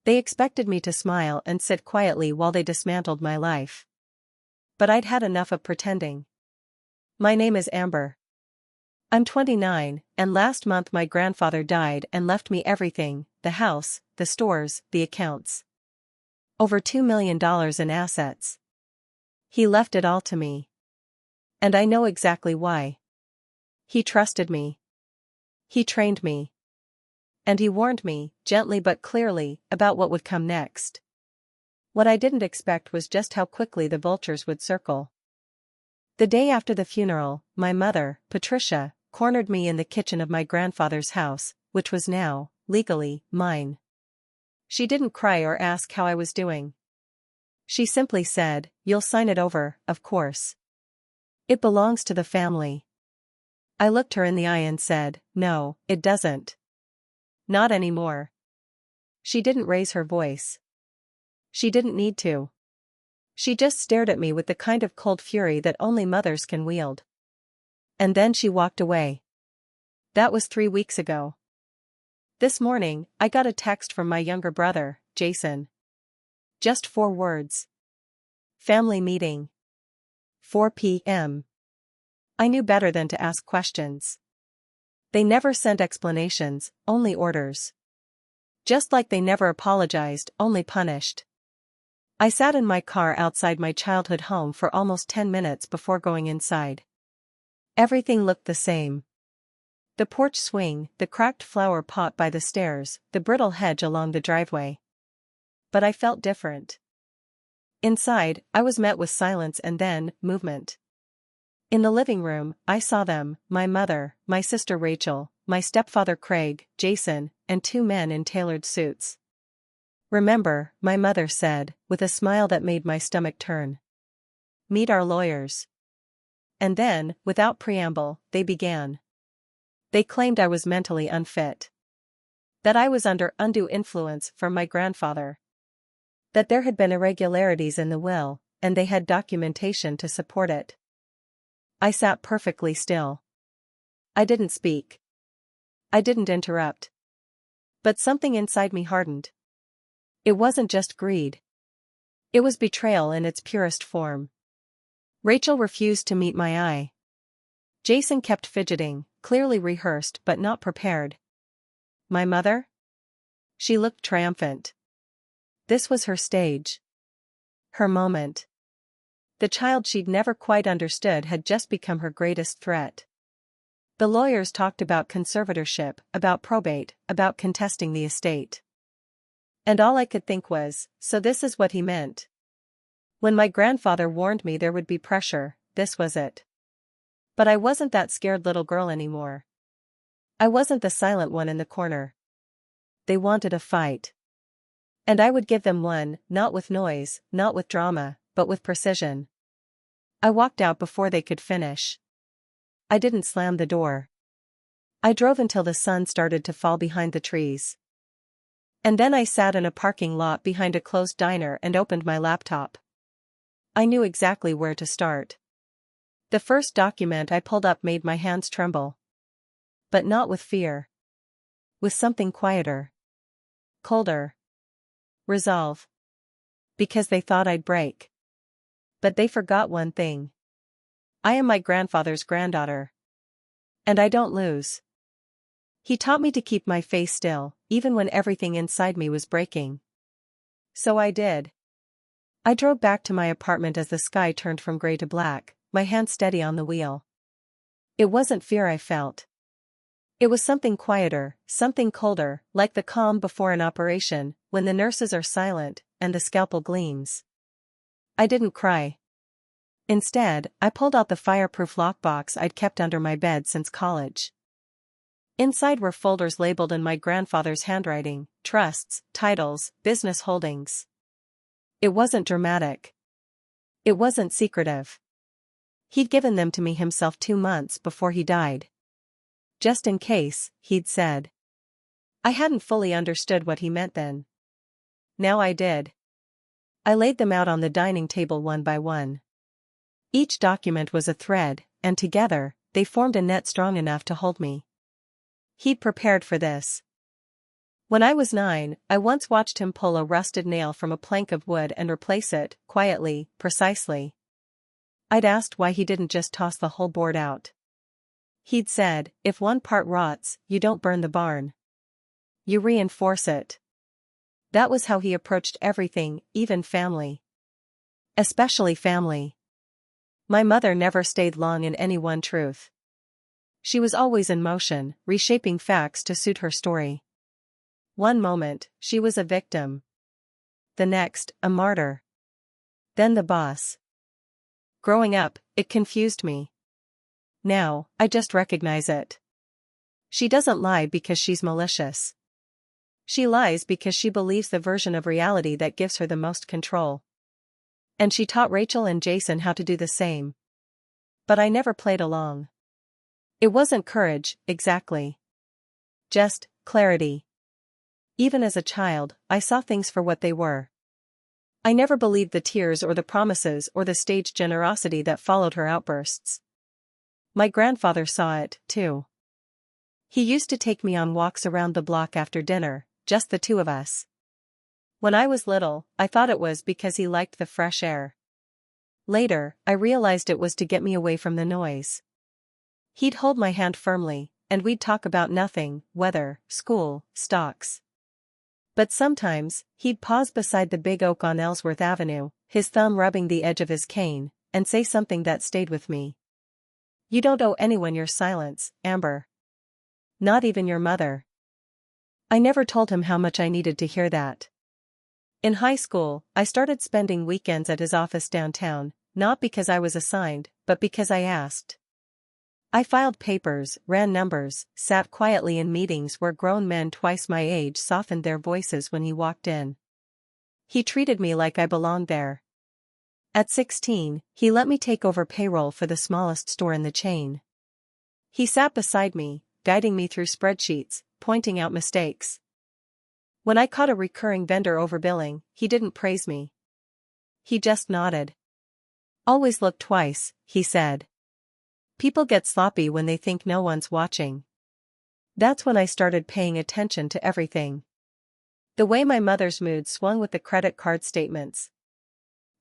They expected me to smile and sit quietly while they dismantled my life. But I'd had enough of pretending. My name is Amber. I'm 29, and last month my grandfather died and left me everything: the house, the stores, the accounts. Over $2 million in assets. He left it all to me. And I know exactly why. He trusted me. He trained me. And he warned me, gently but clearly, about what would come next. What I didn't expect was just how quickly the vultures would circle. The day after the funeral, my mother, Patricia, cornered me in the kitchen of my grandfather's house, which was now, legally, mine. She didn't cry or ask how I was doing. She simply said, "You'll sign it over, of course. It belongs to the family." I looked her in the eye and said, "No, it doesn't. Not anymore." She didn't raise her voice. She didn't need to. She just stared at me with the kind of cold fury that only mothers can wield. And then she walked away. That was 3 weeks ago. This morning, I got a text from my younger brother, Jason. Just 4 words. Family meeting. 4 p.m. I knew better than to ask questions. They never sent explanations, only orders. Just like they never apologized, only punished. I sat in my car outside my childhood home for almost 10 minutes before going inside. Everything looked the same. The porch swing, the cracked flower pot by the stairs, the brittle hedge along the driveway. But I felt different. Inside, I was met with silence and then, movement. In the living room, I saw them: my mother, my sister Rachel, my stepfather Craig, Jason, and 2 men in tailored suits. "Remember," my mother said, with a smile that made my stomach turn. "Meet our lawyers." And then, without preamble, they began. They claimed I was mentally unfit. That I was under undue influence from my grandfather. That there had been irregularities in the will, and they had documentation to support it. I sat perfectly still. I didn't speak. I didn't interrupt. But something inside me hardened. It wasn't just greed. It was betrayal in its purest form. Rachel refused to meet my eye. Jason kept fidgeting, clearly rehearsed but not prepared. My mother? She looked triumphant. This was her stage. Her moment. The child she'd never quite understood had just become her greatest threat. The lawyers talked about conservatorship, about probate, about contesting the estate. And all I could think was, so this is what he meant. When my grandfather warned me there would be pressure, this was it. But I wasn't that scared little girl anymore. I wasn't the silent one in the corner. They wanted a fight. And I would give them one, not with noise, not with drama, but with precision. I walked out before they could finish. I didn't slam the door. I drove until the sun started to fall behind the trees. And then I sat in a parking lot behind a closed diner and opened my laptop. I knew exactly where to start. The first document I pulled up made my hands tremble. But not with fear. With something quieter. Colder. Resolve. Because they thought I'd break. But they forgot one thing. I am my grandfather's granddaughter. And I don't lose. He taught me to keep my face still, even when everything inside me was breaking. So I did. I drove back to my apartment as the sky turned from gray to black, my hand steady on the wheel. It wasn't fear I felt. It was something quieter, something colder, like the calm before an operation, when the nurses are silent, and the scalpel gleams. I didn't cry. Instead, I pulled out the fireproof lockbox I'd kept under my bed since college. Inside were folders labeled in my grandfather's handwriting: trusts, titles, business holdings. It wasn't dramatic. It wasn't secretive. He'd given them to me himself 2 months before he died. Just in case, he'd said. I hadn't fully understood what he meant then. Now I did. I laid them out on the dining table one by one. Each document was a thread, and together, they formed a net strong enough to hold me. He'd prepared for this. When I was 9, I once watched him pull a rusted nail from a plank of wood and replace it, quietly, precisely. I'd asked why he didn't just toss the whole board out. He'd said, "If one part rots, you don't burn the barn. You reinforce it." That was how he approached everything, even family. Especially family. My mother never stayed long in any one truth. She was always in motion, reshaping facts to suit her story. One moment, she was a victim. The next, a martyr. Then the boss. Growing up, it confused me. Now, I just recognize it. She doesn't lie because she's malicious. She lies because she believes the version of reality that gives her the most control. And she taught Rachel and Jason how to do the same. But I never played along. It wasn't courage, exactly. Just clarity. Even as a child, I saw things for what they were. I never believed the tears or the promises or the staged generosity that followed her outbursts. My grandfather saw it, too. He used to take me on walks around the block after dinner, just the two of us. When I was little, I thought it was because he liked the fresh air. Later, I realized it was to get me away from the noise. He'd hold my hand firmly, and we'd talk about nothing, weather, school, stocks. But sometimes, he'd pause beside the big oak on Ellsworth Avenue, his thumb rubbing the edge of his cane, and say something that stayed with me. "You don't owe anyone your silence, Amber. Not even your mother." I never told him how much I needed to hear that. In high school, I started spending weekends at his office downtown, not because I was assigned, but because I asked. I filed papers, ran numbers, sat quietly in meetings where grown men twice my age softened their voices when he walked in. He treated me like I belonged there. At 16, he let me take over payroll for the smallest store in the chain. He sat beside me, guiding me through spreadsheets, pointing out mistakes. When I caught a recurring vendor overbilling, he didn't praise me. He just nodded. "Always look twice," he said. "People get sloppy when they think no one's watching." That's when I started paying attention to everything. The way my mother's mood swung with the credit card statements.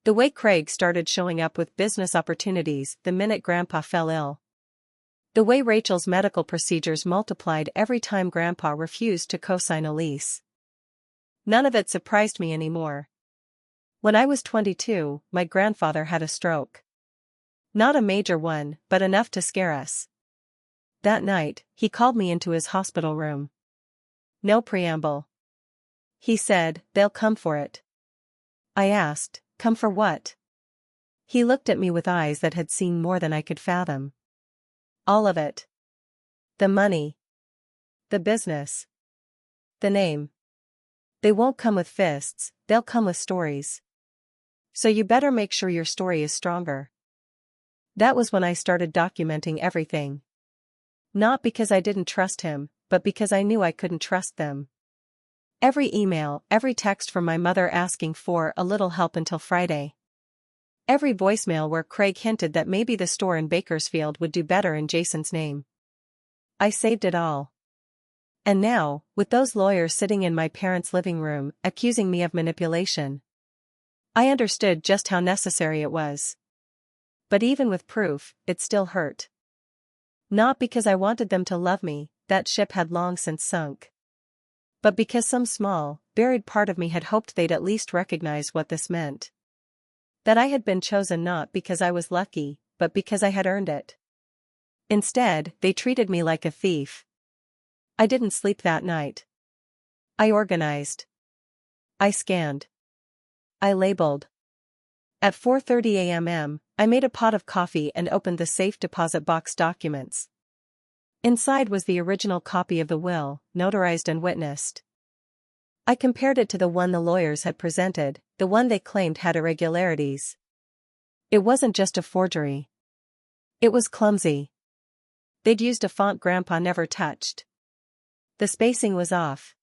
The way Craig started showing up with business opportunities the minute Grandpa fell ill. The way Rachel's medical procedures multiplied every time Grandpa refused to co-sign a lease. None of it surprised me anymore. When I was 22, my grandfather had a stroke. Not a major one, but enough to scare us. That night, he called me into his hospital room. No preamble. He said, "They'll come for it." I asked, "Come for what?" He looked at me with eyes that had seen more than I could fathom. "All of it. The money. The business. The name. They won't come with fists, they'll come with stories. So you better make sure your story is stronger." That was when I started documenting everything. Not because I didn't trust him, but because I knew I couldn't trust them. Every email, every text from my mother asking for a little help until Friday. Every voicemail where Craig hinted that maybe the store in Bakersfield would do better in Jason's name. I saved it all. And now, with those lawyers sitting in my parents' living room, accusing me of manipulation, I understood just how necessary it was. But even with proof, it still hurt. Not because I wanted them to love me, that ship had long since sunk. But because some small, buried part of me had hoped they'd at least recognize what this meant. That I had been chosen not because I was lucky, but because I had earned it. Instead, they treated me like a thief. I didn't sleep that night. I organized. I scanned. I labeled. At 4:30 a.m., I made a pot of coffee and opened the safe deposit box documents. Inside was the original copy of the will, notarized and witnessed. I compared it to the one the lawyers had presented, the one they claimed had irregularities. It wasn't just a forgery. It was clumsy. They'd used a font Grandpa never touched. The spacing was off.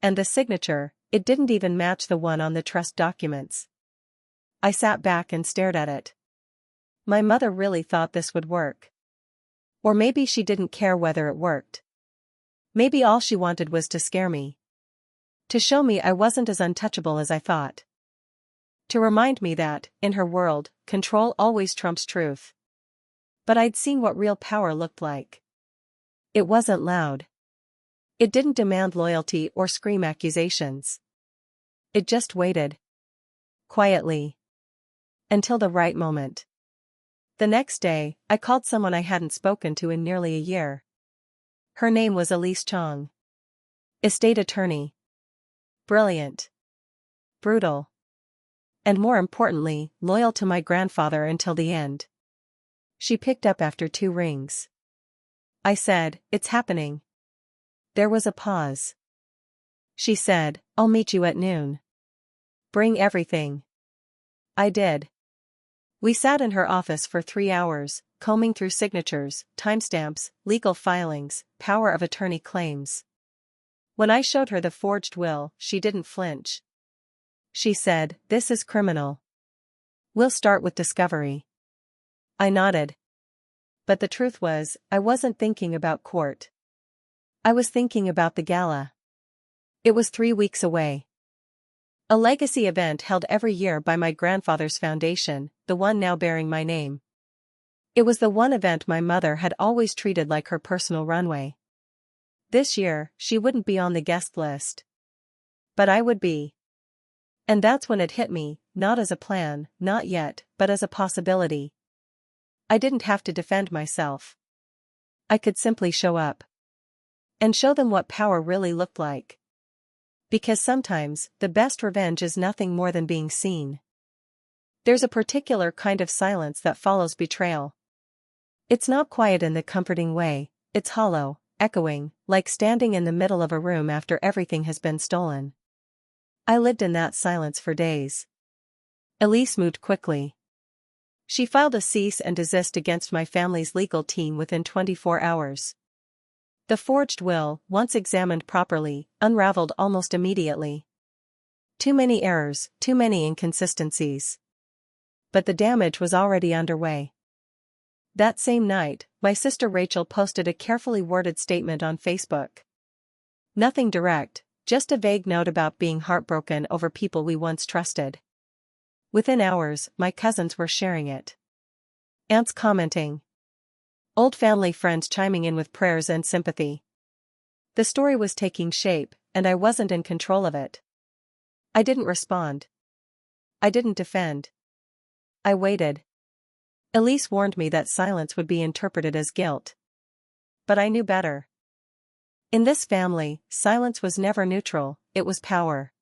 And the signature, it didn't even match the one on the trust documents. I sat back and stared at it. My mother really thought this would work. Or maybe she didn't care whether it worked. Maybe all she wanted was to scare me. To show me I wasn't as untouchable as I thought. To remind me that, in her world, control always trumps truth. But I'd seen what real power looked like. It wasn't loud. It didn't demand loyalty or scream accusations. It just waited. Quietly. Until the right moment. The next day, I called someone I hadn't spoken to in nearly a year. Her name was Elise Chong. Estate attorney. Brilliant. Brutal. And more importantly, loyal to my grandfather until the end. She picked up after 2 rings. I said, "It's happening." There was a pause. She said, "I'll meet you at noon. Bring everything." I did. We sat in her office for 3 hours, combing through signatures, timestamps, legal filings, power of attorney claims. When I showed her the forged will, she didn't flinch. She said, "This is criminal. We'll start with discovery." I nodded. But the truth was, I wasn't thinking about court. I was thinking about the gala. It was 3 weeks away. A legacy event held every year by my grandfather's foundation, the one now bearing my name. It was the one event my mother had always treated like her personal runway. This year, she wouldn't be on the guest list. But I would be. And that's when it hit me, not as a plan, not yet, but as a possibility. I didn't have to defend myself. I could simply show up. And show them what power really looked like. Because sometimes, the best revenge is nothing more than being seen. There's a particular kind of silence that follows betrayal. It's not quiet in the comforting way, it's hollow, echoing, like standing in the middle of a room after everything has been stolen. I lived in that silence for days. Elise moved quickly. She filed a cease and desist against my family's legal team within 24 hours. The forged will, once examined properly, unraveled almost immediately. Too many errors, too many inconsistencies. But the damage was already underway. That same night, my sister Rachel posted a carefully worded statement on Facebook. Nothing direct, just a vague note about being heartbroken over people we once trusted. Within hours, my cousins were sharing it. Aunts commenting. Old family friends chiming in with prayers and sympathy. The story was taking shape, and I wasn't in control of it. I didn't respond. I didn't defend. I waited. Elise warned me that silence would be interpreted as guilt. But I knew better. In this family, silence was never neutral, it was power.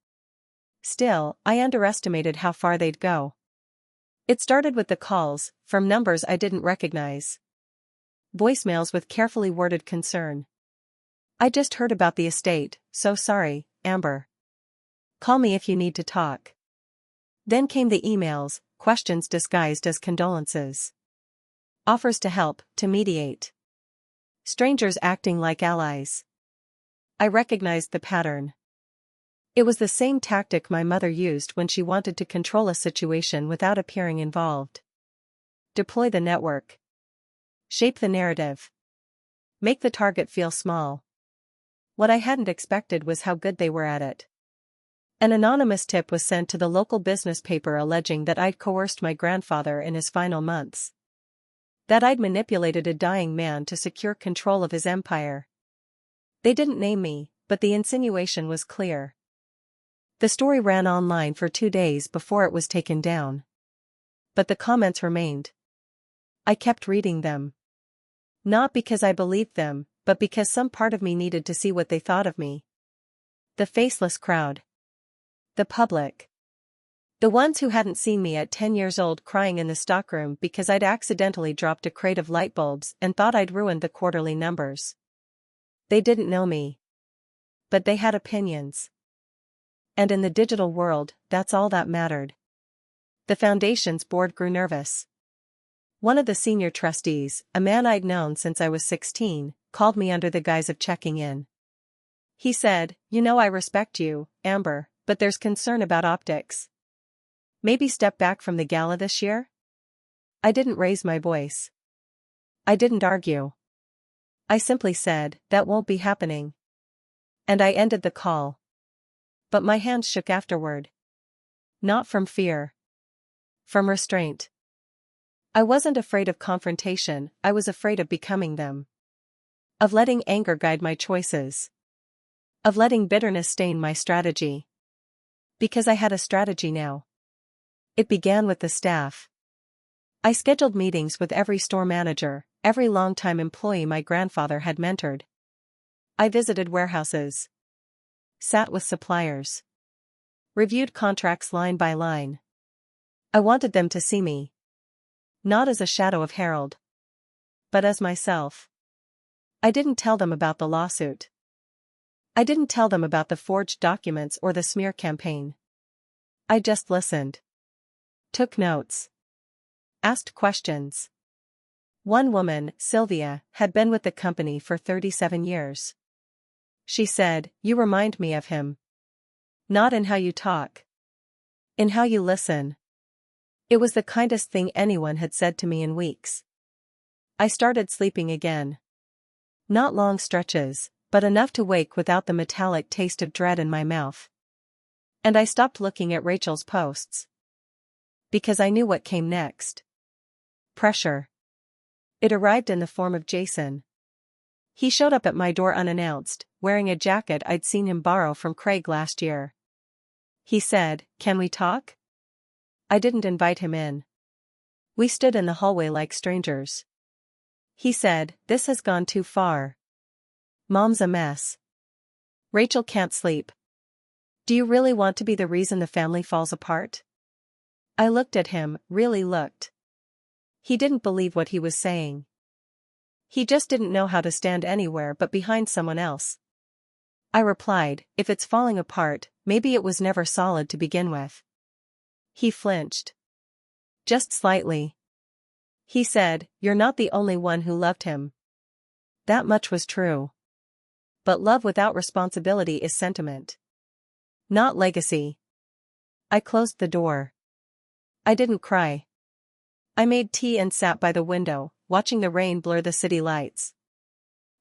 Still, I underestimated how far they'd go. It started with the calls, from numbers I didn't recognize. Voicemails with carefully worded concern. "I just heard about the estate, so sorry, Amber. Call me if you need to talk." Then came the emails, questions disguised as condolences. Offers to help, to mediate. Strangers acting like allies. I recognized the pattern. It was the same tactic my mother used when she wanted to control a situation without appearing involved. Deploy the network. Shape the narrative. Make the target feel small. What I hadn't expected was how good they were at it. An anonymous tip was sent to the local business paper alleging that I'd coerced my grandfather in his final months. That I'd manipulated a dying man to secure control of his empire. They didn't name me, but the insinuation was clear. The story ran online for 2 days before it was taken down. But the comments remained. I kept reading them. Not because I believed them, but because some part of me needed to see what they thought of me. The faceless crowd. The public. The ones who hadn't seen me at 10 years old crying in the stockroom because I'd accidentally dropped a crate of light bulbs and thought I'd ruined the quarterly numbers. They didn't know me. But they had opinions. And in the digital world, that's all that mattered. The foundation's board grew nervous. One of the senior trustees, a man I'd known since I was 16, called me under the guise of checking in. He said, "You know I respect you, Amber, but there's concern about optics. Maybe step back from the gala this year?" I didn't raise my voice. I didn't argue. I simply said, "That won't be happening." And I ended the call. But my hands shook afterward. Not from fear. From restraint. I wasn't afraid of confrontation, I was afraid of becoming them. Of letting anger guide my choices. Of letting bitterness stain my strategy. Because I had a strategy now. It began with the staff. I scheduled meetings with every store manager, every longtime employee my grandfather had mentored. I visited warehouses. Sat with suppliers. Reviewed contracts line by line. I wanted them to see me. Not as a shadow of Harold. But as myself. I didn't tell them about the lawsuit. I didn't tell them about the forged documents or the smear campaign. I just listened. Took notes. Asked questions. One woman, Sylvia, had been with the company for 37 years. She said, "You remind me of him. Not in how you talk. In how you listen." It was the kindest thing anyone had said to me in weeks. I started sleeping again. Not long stretches, but enough to wake without the metallic taste of dread in my mouth. And I stopped looking at Rachel's posts. Because I knew what came next. Pressure. It arrived in the form of Jason. He showed up at my door unannounced, wearing a jacket I'd seen him borrow from Craig last year. He said, "Can we talk?" I didn't invite him in. We stood in the hallway like strangers. He said, "This has gone too far. Mom's a mess. Rachel can't sleep. Do you really want to be the reason the family falls apart?" I looked at him, really looked. He didn't believe what he was saying. He just didn't know how to stand anywhere but behind someone else. I replied, "If it's falling apart, maybe it was never solid to begin with." He flinched. Just slightly. He said, "You're not the only one who loved him." That much was true. But love without responsibility is sentiment. Not legacy. I closed the door. I didn't cry. I made tea and sat by the window, watching the rain blur the city lights.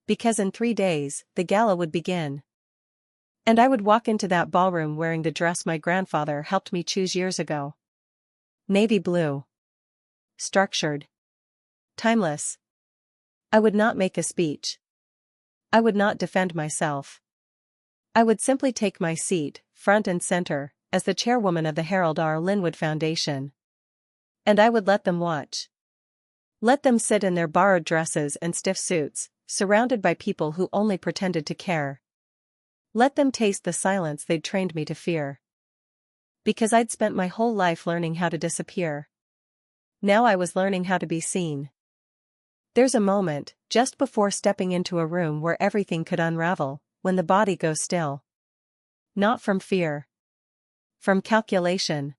Because in 3 days, the gala would begin. And I would walk into that ballroom wearing the dress my grandfather helped me choose years ago. Navy blue. Structured. Timeless. I would not make a speech. I would not defend myself. I would simply take my seat, front and center, as the chairwoman of the Harold R. Linwood Foundation. And I would let them watch. Let them sit in their borrowed dresses and stiff suits, surrounded by people who only pretended to care. Let them taste the silence they'd trained me to fear. Because I'd spent my whole life learning how to disappear. Now I was learning how to be seen. There's a moment, just before stepping into a room where everything could unravel, when the body goes still. Not from fear. From calculation.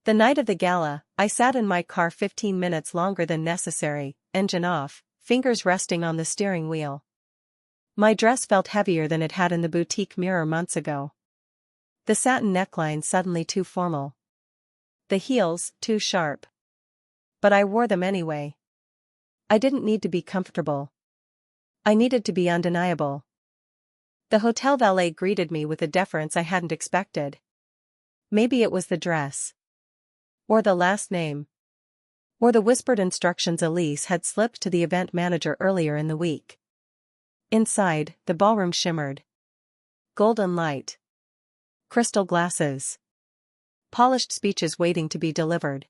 The night of the gala, I sat in my car 15 minutes longer than necessary, engine off, fingers resting on the steering wheel. My dress felt heavier than it had in the boutique mirror months ago. The satin neckline suddenly too formal. The heels, too sharp. But I wore them anyway. I didn't need to be comfortable. I needed to be undeniable. The hotel valet greeted me with a deference I hadn't expected. Maybe it was the dress. Or the last name. Or the whispered instructions Elise had slipped to the event manager earlier in the week. Inside, the ballroom shimmered. Golden light. Crystal glasses. Polished speeches waiting to be delivered.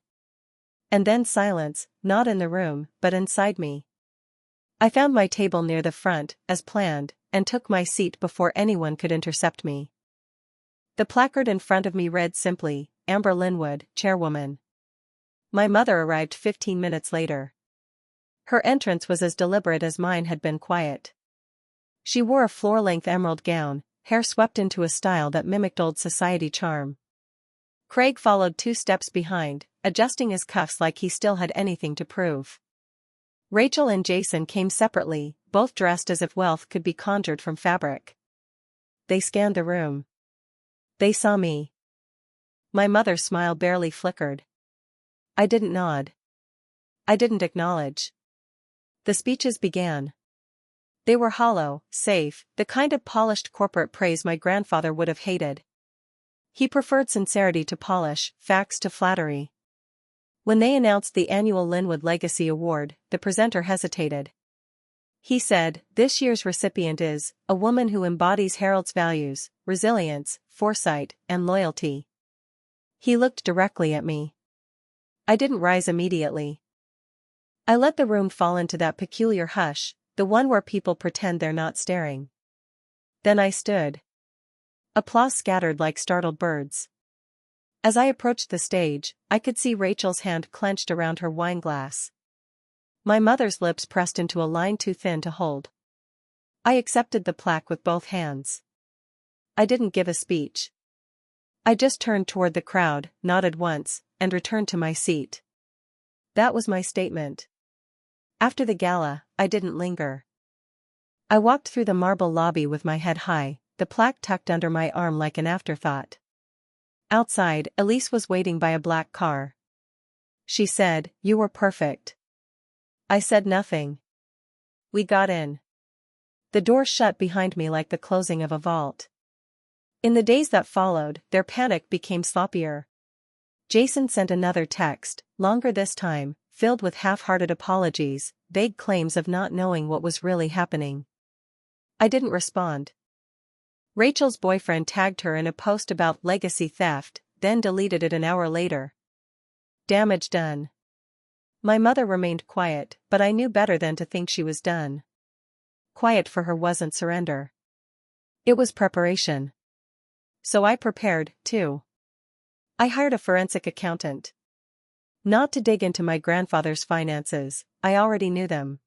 And then silence, not in the room, but inside me. I found my table near the front, as planned, and took my seat before anyone could intercept me. The placard in front of me read simply, "Amber Linwood, Chairwoman." My mother arrived 15 minutes later. Her entrance was as deliberate as mine had been quiet. She wore a floor-length emerald gown, hair swept into a style that mimicked old society charm. Craig followed 2 steps behind, adjusting his cuffs like he still had anything to prove. Rachel and Jason came separately, both dressed as if wealth could be conjured from fabric. They scanned the room. They saw me. My mother's smile barely flickered. I didn't nod. I didn't acknowledge. The speeches began. They were hollow, safe, the kind of polished corporate praise my grandfather would have hated. He preferred sincerity to polish, facts to flattery. When they announced the annual Linwood Legacy Award, the presenter hesitated. He said, "This year's recipient is a woman who embodies Harold's values, resilience, foresight, and loyalty." He looked directly at me. I didn't rise immediately. I let the room fall into that peculiar hush, the one where people pretend they're not staring. Then I stood. Applause scattered like startled birds. As I approached the stage, I could see Rachel's hand clenched around her wine glass. My mother's lips pressed into a line too thin to hold. I accepted the plaque with both hands. I didn't give a speech. I just turned toward the crowd, nodded once, and returned to my seat. That was my statement. After the gala, I didn't linger. I walked through the marble lobby with my head high, the plaque tucked under my arm like an afterthought. Outside, Elise was waiting by a black car. She said, "You were perfect." I said nothing. We got in. The door shut behind me like the closing of a vault. In the days that followed, their panic became sloppier. Jason sent another text, longer this time, filled with half-hearted apologies, vague claims of not knowing what was really happening. I didn't respond. Rachel's boyfriend tagged her in a post about legacy theft, then deleted it an hour later. Damage done. My mother remained quiet, but I knew better than to think she was done. Quiet for her wasn't surrender. It was preparation. So I prepared, too. I hired a forensic accountant. Not to dig into my grandfather's finances, I already knew them.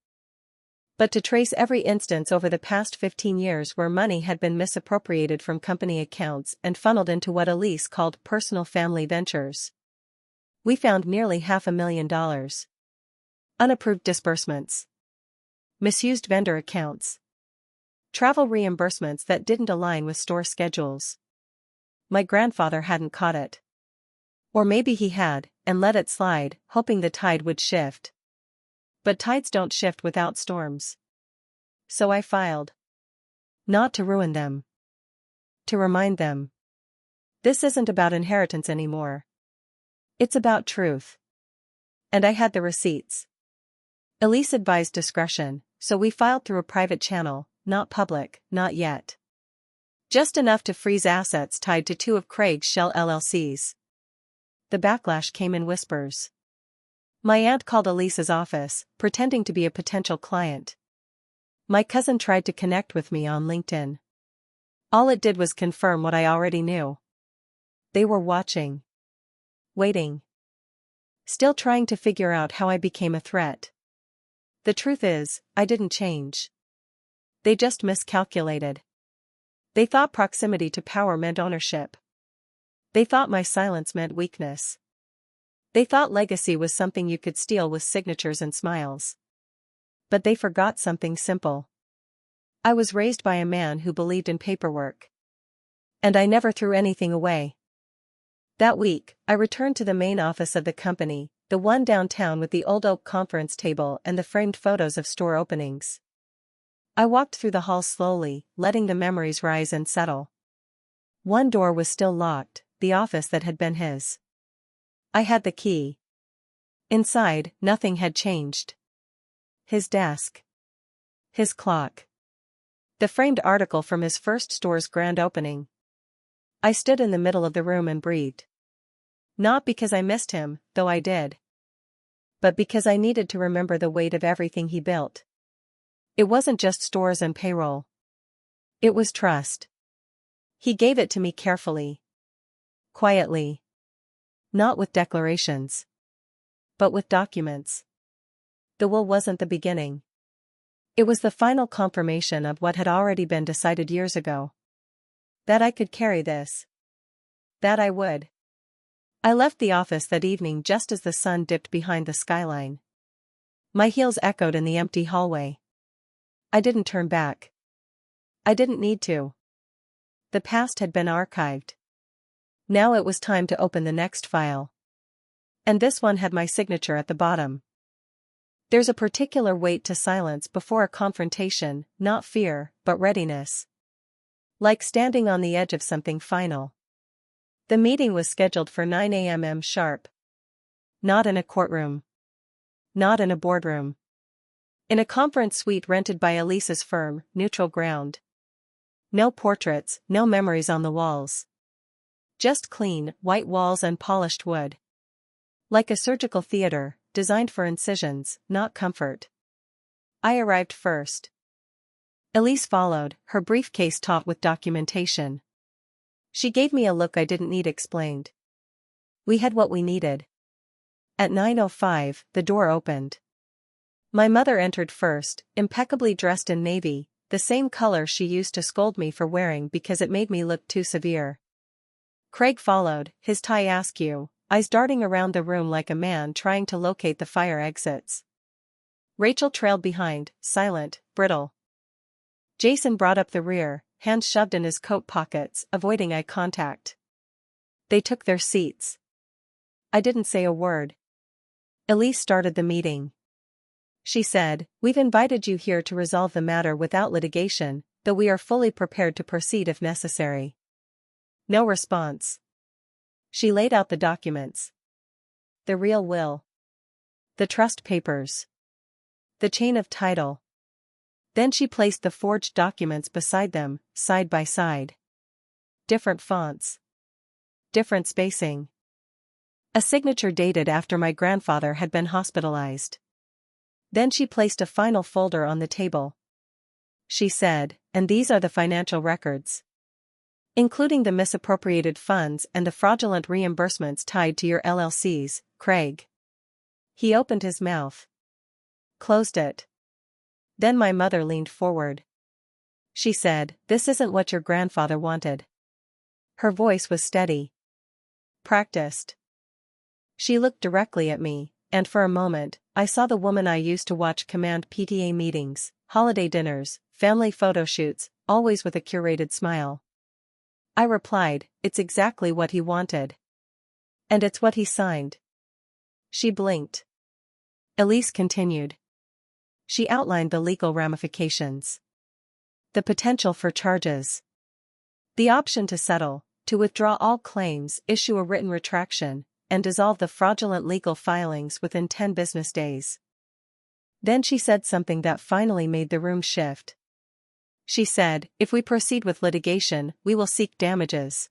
But to trace every instance over the past 15 years where money had been misappropriated from company accounts and funneled into what Elise called personal family ventures. We found nearly $500,000. Unapproved disbursements. Misused vendor accounts. Travel reimbursements that didn't align with store schedules. My grandfather hadn't caught it. Or maybe he had, and let it slide, hoping the tide would shift. But tides don't shift without storms. So I filed. Not to ruin them. To remind them. This isn't about inheritance anymore. It's about truth. And I had the receipts. Elise advised discretion, so we filed through a private channel, not public, not yet. Just enough to freeze assets tied to two of Craig's shell LLCs. The backlash came in whispers. My aunt called Elise's office, pretending to be a potential client. My cousin tried to connect with me on LinkedIn. All it did was confirm what I already knew. They were watching. Waiting. Still trying to figure out how I became a threat. The truth is, I didn't change. They just miscalculated. They thought proximity to power meant ownership. They thought my silence meant weakness. They thought legacy was something you could steal with signatures and smiles. But they forgot something simple. I was raised by a man who believed in paperwork. And I never threw anything away. That week, I returned to the main office of the company, the one downtown with the old oak conference table and the framed photos of store openings. I walked through the hall slowly, letting the memories rise and settle. One door was still locked, the office that had been his. I had the key. Inside, nothing had changed. His desk. His clock. The framed article from his first store's grand opening. I stood in the middle of the room and breathed. Not because I missed him, though I did. But because I needed to remember the weight of everything he built. It wasn't just stores and payroll. It was trust. He gave it to me carefully. Quietly. Not with declarations. But with documents. The will wasn't the beginning. It was the final confirmation of what had already been decided years ago. That I could carry this. That I would. I left the office that evening just as the sun dipped behind the skyline. My heels echoed in the empty hallway. I didn't turn back. I didn't need to. The past had been archived. Now it was time to open the next file. And this one had my signature at the bottom. There's a particular weight to silence before a confrontation, not fear, but readiness. Like standing on the edge of something final. The meeting was scheduled for 9 a.m. sharp. Not in a courtroom. Not in a boardroom. In a conference suite rented by Elise's firm, Neutral Ground. No portraits, no memories on the walls. Just clean, white walls and polished wood. Like a surgical theater, designed for incisions, not comfort. I arrived first. Elise followed, her briefcase taut with documentation. She gave me a look I didn't need explained. We had what we needed. At 9:05, the door opened. My mother entered first, impeccably dressed in navy, the same color she used to scold me for wearing because it made me look too severe. Craig followed, his tie askew, eyes darting around the room like a man trying to locate the fire exits. Rachel trailed behind, silent, brittle. Jason brought up the rear, hands shoved in his coat pockets, avoiding eye contact. They took their seats. I didn't say a word. Elise started the meeting. She said, "We've invited you here to resolve the matter without litigation, though we are fully prepared to proceed if necessary." No response. She laid out the documents. The real will. The trust papers. The chain of title. Then she placed the forged documents beside them, side by side. Different fonts. Different spacing. A signature dated after my grandfather had been hospitalized. Then she placed a final folder on the table. She said, "And these are the financial records. Including the misappropriated funds and the fraudulent reimbursements tied to your LLCs, Craig." He opened his mouth. Closed it. Then my mother leaned forward. She said, "This isn't what your grandfather wanted." Her voice was steady. Practiced. She looked directly at me, and for a moment, I saw the woman I used to watch command PTA meetings, holiday dinners, family photo shoots, always with a curated smile. I replied, "It's exactly what he wanted. And it's what he signed." She blinked. Elise continued. She outlined the legal ramifications. The potential for charges. The option to settle, to withdraw all claims, issue a written retraction, and dissolve the fraudulent legal filings within 10 business days. Then she said something that finally made the room shift. She said, "If we proceed with litigation, we will seek damages."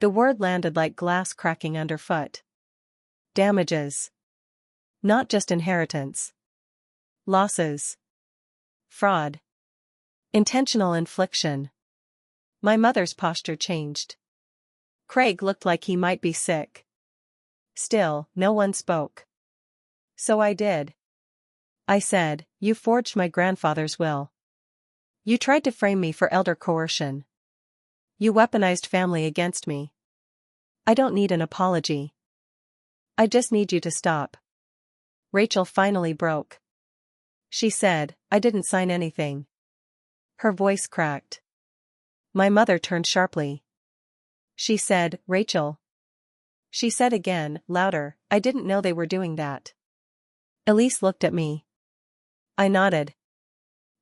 The word landed like glass cracking underfoot. Damages. Not just inheritance. Losses. Fraud. Intentional infliction. My mother's posture changed. Craig looked like he might be sick. Still, no one spoke. So I did. I said, "You forged my grandfather's will. You tried to frame me for elder coercion. You weaponized family against me. I don't need an apology. I just need you to stop." Rachel finally broke. She said, "I didn't sign anything." Her voice cracked. My mother turned sharply. She said, "Rachel." She said again, louder, "I didn't know they were doing that." Elise looked at me. I nodded.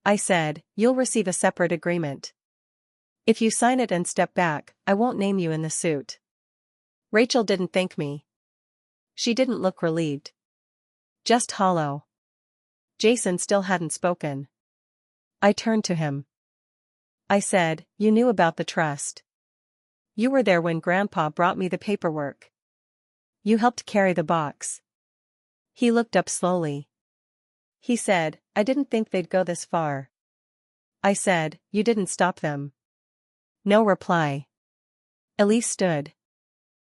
I said, "You'll receive a separate agreement. If you sign it and step back, I won't name you in the suit." Rachel didn't thank me. She didn't look relieved. Just hollow. Jason still hadn't spoken. I turned to him. I said, "You knew about the trust. You were there when Grandpa brought me the paperwork. You helped carry the box." He looked up slowly. He said, "I didn't think they'd go this far." I said, "You didn't stop them." No reply. Elise stood.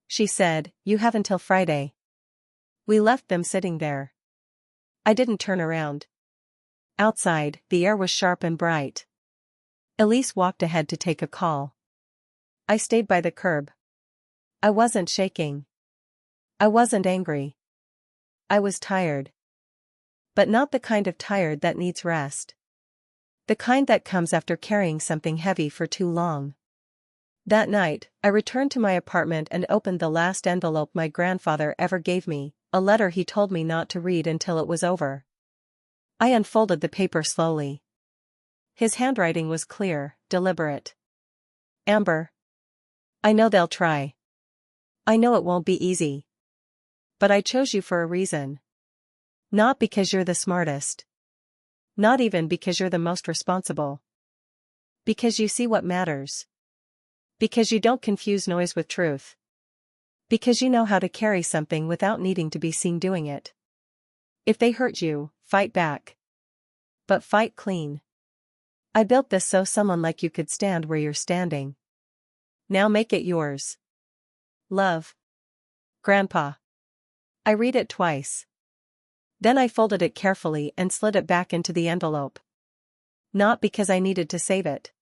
She said, "You have until Friday." We left them sitting there. I didn't turn around. Outside, the air was sharp and bright. Elise walked ahead to take a call. I stayed by the curb. I wasn't shaking. I wasn't angry. I was tired. But not the kind of tired that needs rest. The kind that comes after carrying something heavy for too long. That night, I returned to my apartment and opened the last envelope my grandfather ever gave me, a letter he told me not to read until it was over. I unfolded the paper slowly. His handwriting was clear, deliberate. "Amber. I know they'll try. I know it won't be easy. But I chose you for a reason. Not because you're the smartest. Not even because you're the most responsible. Because you see what matters. Because you don't confuse noise with truth. Because you know how to carry something without needing to be seen doing it. If they hurt you, fight back. But fight clean. I built this so someone like you could stand where you're standing. Now make it yours. Love. Grandpa. I read it twice. Then I folded it carefully and slid it back into the envelope. Not because I needed to save it.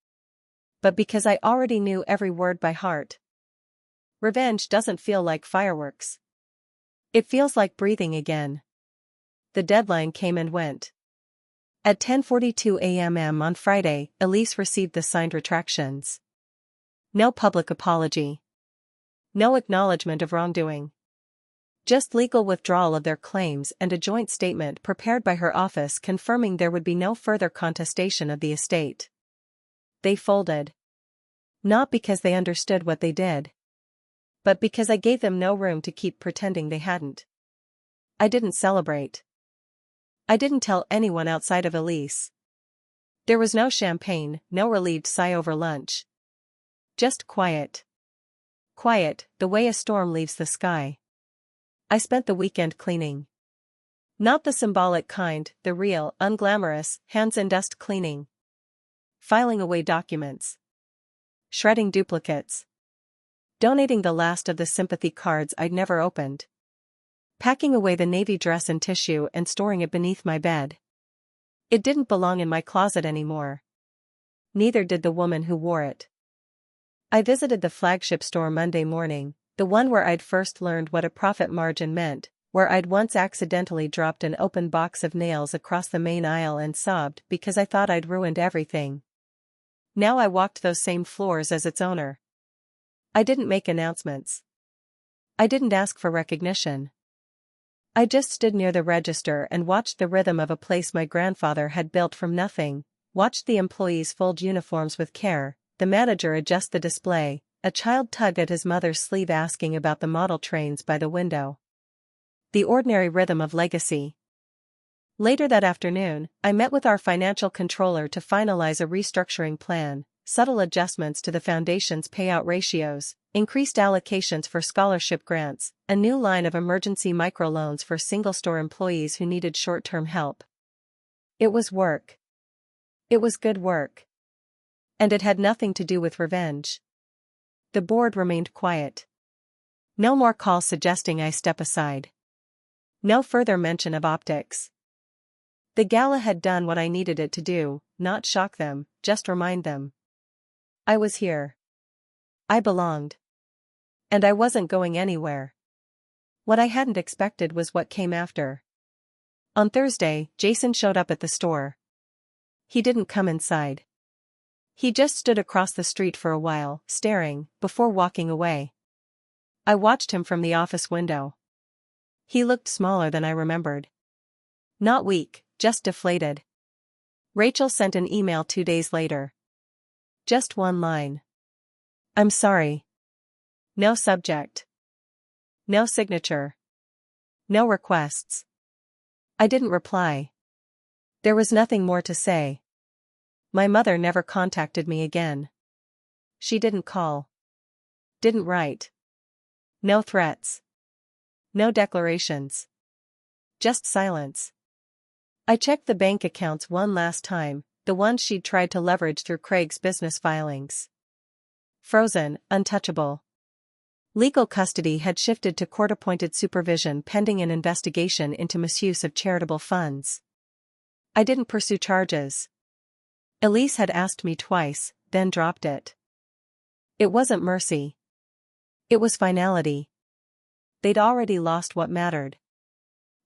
But because I already knew every word by heart. Revenge doesn't feel like fireworks. It feels like breathing again. The deadline came and went. At 10:42 a.m. on Friday, Elise received the signed retractions. No public apology. No acknowledgement of wrongdoing. Just legal withdrawal of their claims and a joint statement prepared by her office confirming there would be no further contestation of the estate. They folded. Not because they understood what they did. But because I gave them no room to keep pretending they hadn't. I didn't celebrate. I didn't tell anyone outside of Elise. There was no champagne, no relieved sigh over lunch. Just quiet. Quiet, the way a storm leaves the sky. I spent the weekend cleaning. Not the symbolic kind, the real, unglamorous, hands-in-dust cleaning. Filing away documents. Shredding duplicates. Donating the last of the sympathy cards I'd never opened. Packing away the navy dress in tissue and storing it beneath my bed. It didn't belong in my closet anymore. Neither did the woman who wore it. I visited the flagship store Monday morning, the one where I'd first learned what a profit margin meant, where I'd once accidentally dropped an open box of nails across the main aisle and sobbed because I thought I'd ruined everything. Now I walked those same floors as its owner. I didn't make announcements. I didn't ask for recognition. I just stood near the register and watched the rhythm of a place my grandfather had built from nothing, watched the employees fold uniforms with care, the manager adjust the display, a child tugged at his mother's sleeve asking about the model trains by the window. The ordinary rhythm of legacy. Later that afternoon, I met with our financial controller to finalize a restructuring plan, subtle adjustments to the foundation's payout ratios, increased allocations for scholarship grants, a new line of emergency microloans for single-store employees who needed short-term help. It was work. It was good work. And it had nothing to do with revenge. The board remained quiet. No more calls suggesting I step aside. No further mention of optics. The gala had done what I needed it to do, not shock them, just remind them. I was here. I belonged. And I wasn't going anywhere. What I hadn't expected was what came after. On Thursday, Jason showed up at the store. He didn't come inside. He just stood across the street for a while, staring, before walking away. I watched him from the office window. He looked smaller than I remembered. Not weak, just deflated. Rachel sent an email 2 days later. Just one line. I'm sorry. No subject. No signature. No requests. I didn't reply. There was nothing more to say. My mother never contacted me again. She didn't call. Didn't write. No threats. No declarations. Just silence. I checked the bank accounts one last time, the ones she'd tried to leverage through Craig's business filings. Frozen, untouchable. Legal custody had shifted to court-appointed supervision pending an investigation into misuse of charitable funds. I didn't pursue charges. Elise had asked me twice, then dropped it. It wasn't mercy. It was finality. They'd already lost what mattered.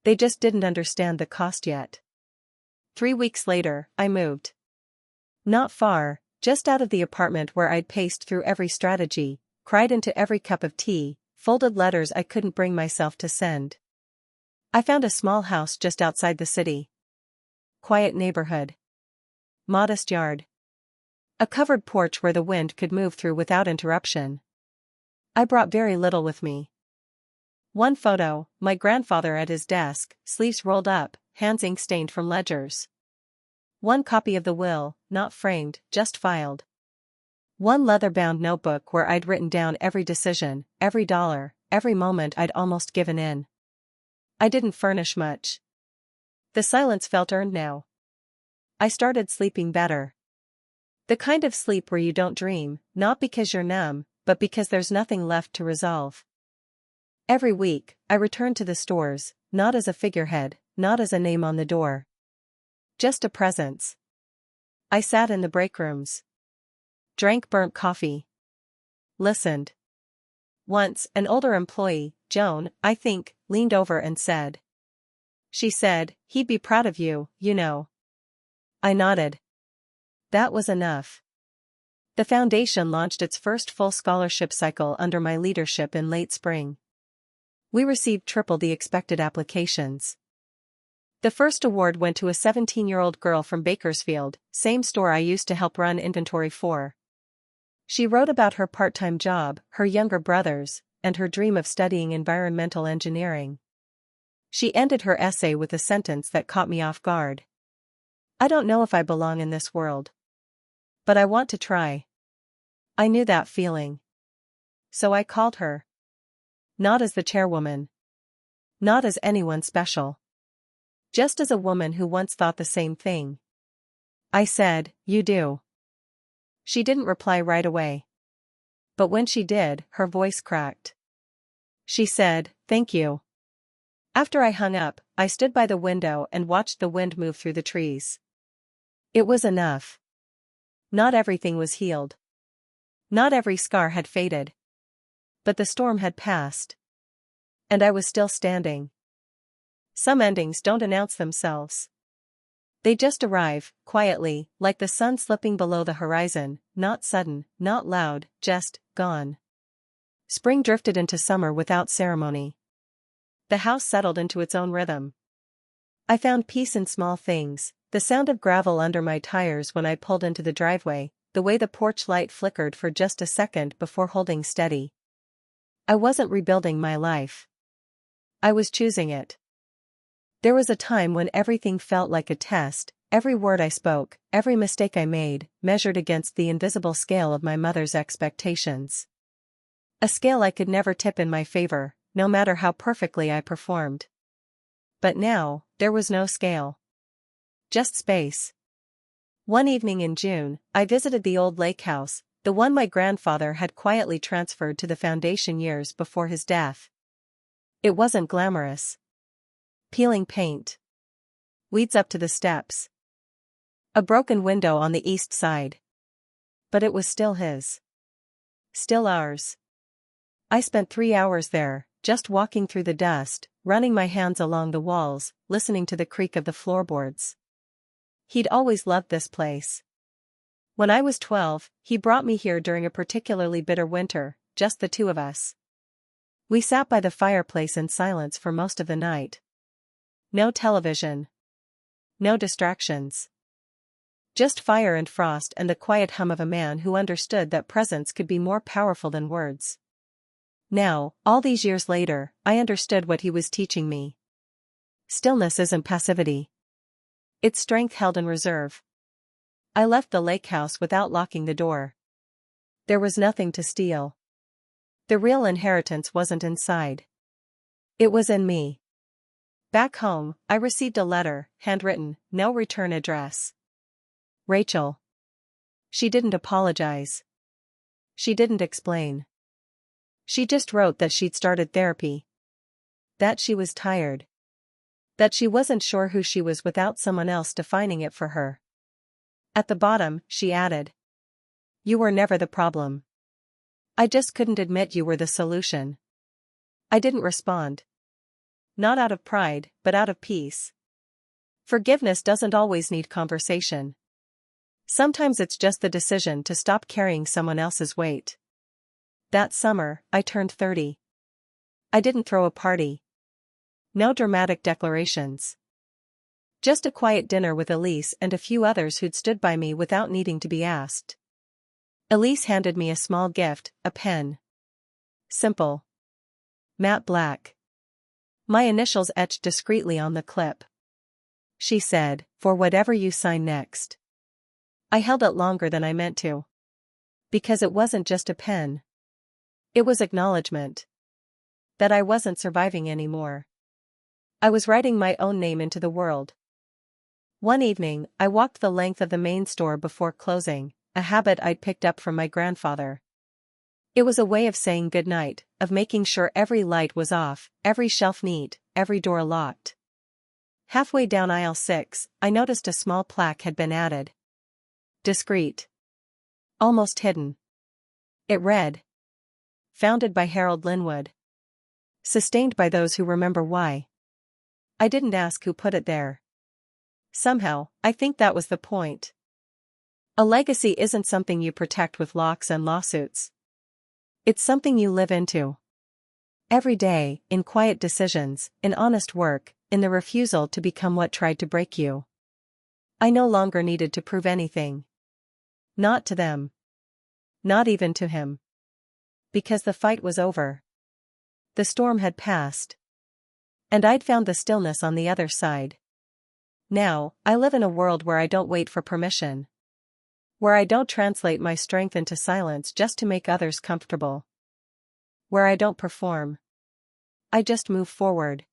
They just didn't understand the cost yet. 3 weeks later, I moved. Not far, just out of the apartment where I'd paced through every strategy, cried into every cup of tea, folded letters I couldn't bring myself to send. I found a small house just outside the city. Quiet neighborhood. Modest yard. A covered porch where the wind could move through without interruption. I brought very little with me. One photo, my grandfather at his desk, sleeves rolled up, hands ink-stained from ledgers. One copy of the will, not framed, just filed. One leather-bound notebook where I'd written down every decision, every dollar, every moment I'd almost given in. I didn't furnish much. The silence felt earned now. I started sleeping better. The kind of sleep where you don't dream, not because you're numb, but because there's nothing left to resolve. Every week, I returned to the stores, not as a figurehead, not as a name on the door. Just a presence. I sat in the break rooms. Drank burnt coffee. Listened. Once, an older employee, Joan, I think, leaned over and said. She said, "He'd be proud of you, you know." I nodded. That was enough. The foundation launched its first full scholarship cycle under my leadership in late spring. We received triple the expected applications. The first award went to a 17-year-old girl from Bakersfield, same store I used to help run inventory for. She wrote about her part-time job, her younger brothers, and her dream of studying environmental engineering. She ended her essay with a sentence that caught me off guard. "I don't know if I belong in this world. But I want to try." I knew that feeling. So I called her. Not as the chairwoman. Not as anyone special. Just as a woman who once thought the same thing. I said, "You do." She didn't reply right away. But when she did, her voice cracked. She said, "Thank you." After I hung up, I stood by the window and watched the wind move through the trees. It was enough. Not everything was healed. Not every scar had faded. But the storm had passed. And I was still standing. Some endings don't announce themselves. They just arrive, quietly, like the sun slipping below the horizon, not sudden, not loud, just, gone. Spring drifted into summer without ceremony. The house settled into its own rhythm. I found peace in small things, the sound of gravel under my tires when I pulled into the driveway, the way the porch light flickered for just a second before holding steady. I wasn't rebuilding my life. I was choosing it. There was a time when everything felt like a test, every word I spoke, every mistake I made, measured against the invisible scale of my mother's expectations. A scale I could never tip in my favor, no matter how perfectly I performed. But now, there was no scale. Just space. One evening in June, I visited the old lake house, the one my grandfather had quietly transferred to the foundation years before his death. It wasn't glamorous. Peeling paint. Weeds up to the steps. A broken window on the east side. But it was still his. Still ours. I spent 3 hours there, just walking through the dust, running my hands along the walls, listening to the creak of the floorboards. He'd always loved this place. When I was 12, he brought me here during a particularly bitter winter, just the two of us. We sat by the fireplace in silence for most of the night. No television. No distractions. Just fire and frost and the quiet hum of a man who understood that presence could be more powerful than words. Now, all these years later, I understood what he was teaching me. Stillness isn't passivity. It's strength held in reserve. I left the lake house without locking the door. There was nothing to steal. The real inheritance wasn't inside. It was in me. Back home, I received a letter, handwritten, no return address. Rachel. She didn't apologize. She didn't explain. She just wrote that she'd started therapy. That she was tired. That she wasn't sure who she was without someone else defining it for her. At the bottom, she added. You were never the problem. I just couldn't admit you were the solution. I didn't respond. Not out of pride, but out of peace. Forgiveness doesn't always need conversation. Sometimes it's just the decision to stop carrying someone else's weight. That summer, I turned 30. I didn't throw a party. No dramatic declarations. Just a quiet dinner with Elise and a few others who'd stood by me without needing to be asked. Elise handed me a small gift, a pen. Simple. Matte black. My initials etched discreetly on the clip. She said, "For whatever you sign next." I held it longer than I meant to. Because it wasn't just a pen. It was acknowledgement. That I wasn't surviving anymore. I was writing my own name into the world. One evening, I walked the length of the main store before closing, a habit I'd picked up from my grandfather. It was a way of saying goodnight, of making sure every light was off, every shelf neat, every door locked. Halfway down aisle 6, I noticed a small plaque had been added. Discreet. Almost hidden. It read. Founded by Harold Linwood. Sustained by those who remember why. I didn't ask who put it there. Somehow, I think that was the point. A legacy isn't something you protect with locks and lawsuits. It's something you live into. Every day, in quiet decisions, in honest work, in the refusal to become what tried to break you. I no longer needed to prove anything. Not to them. Not even to him. Because the fight was over. The storm had passed. And I'd found the stillness on the other side. Now, I live in a world where I don't wait for permission. Where I don't translate my strength into silence just to make others comfortable. Where I don't perform. I just move forward.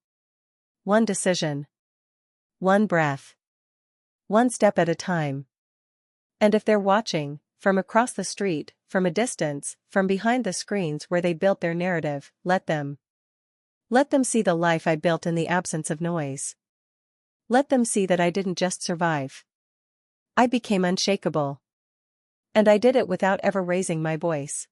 One decision. One breath. One step at a time. And if they're watching, from across the street, from a distance, from behind the screens where they built their narrative, let them. Let them see the life I built in the absence of noise. Let them see that I didn't just survive. I became unshakable. And I did it without ever raising my voice.